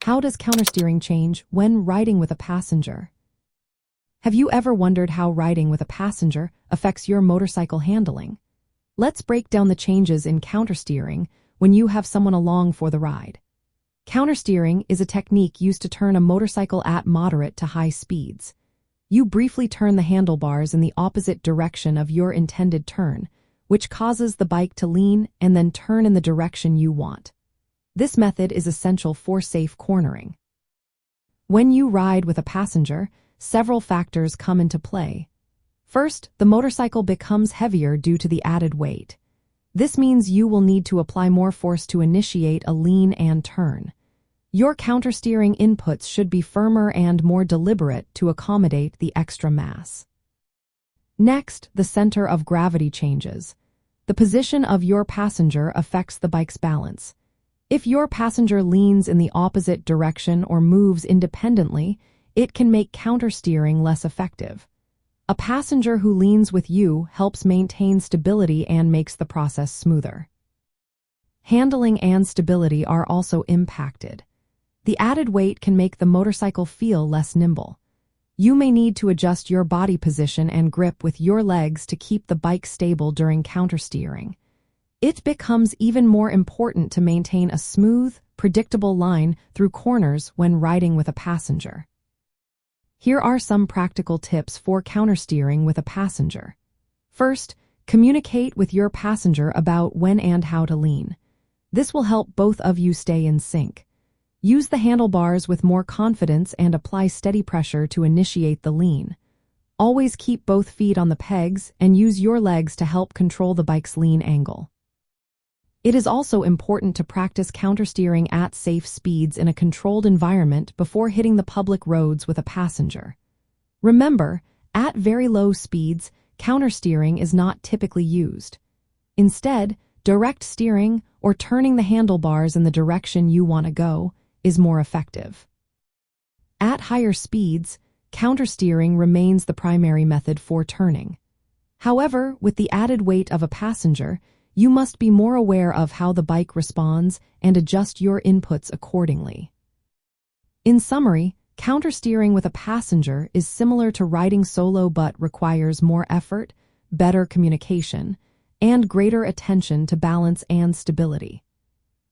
How does countersteering change when riding with a passenger? Have you ever wondered how riding with a passenger affects your motorcycle handling? Let's break down the changes in countersteering when you have someone along for the ride. Countersteering is a technique used to turn a motorcycle at moderate to high speeds. You briefly turn the handlebars in the opposite direction of your intended turn, which causes the bike to lean and then turn in the direction you want. This method is essential for safe cornering. When you ride with a passenger, several factors come into play. First, the motorcycle becomes heavier due to the added weight. This means you will need to apply more force to initiate a lean and turn. Your countersteering inputs should be firmer and more deliberate to accommodate the extra mass. Next, the center of gravity changes. The position of your passenger affects the bike's balance. If your passenger leans in the opposite direction or moves independently, it can make countersteering less effective. A passenger who leans with you helps maintain stability and makes the process smoother. Handling and stability are also impacted. The added weight can make the motorcycle feel less nimble. You may need to adjust your body position and grip with your legs to keep the bike stable during countersteering. It becomes even more important to maintain a smooth, predictable line through corners when riding with a passenger. Here are some practical tips for countersteering with a passenger. First, communicate with your passenger about when and how to lean. This will help both of you stay in sync. Use the handlebars with more confidence and apply steady pressure to initiate the lean. Always keep both feet on the pegs and use your legs to help control the bike's lean angle. It is also important to practice countersteering at safe speeds in a controlled environment before hitting the public roads with a passenger. Remember, at very low speeds, countersteering is not typically used. Instead, direct steering or turning the handlebars in the direction you want to go is more effective. At higher speeds, countersteering remains the primary method for turning. However, with the added weight of a passenger, you must be more aware of how the bike responds and adjust your inputs accordingly. In summary, countersteering with a passenger is similar to riding solo but requires more effort, better communication, and greater attention to balance and stability.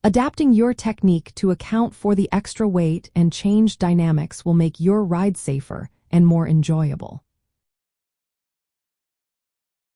Adapting your technique to account for the extra weight and change dynamics will make your ride safer and more enjoyable.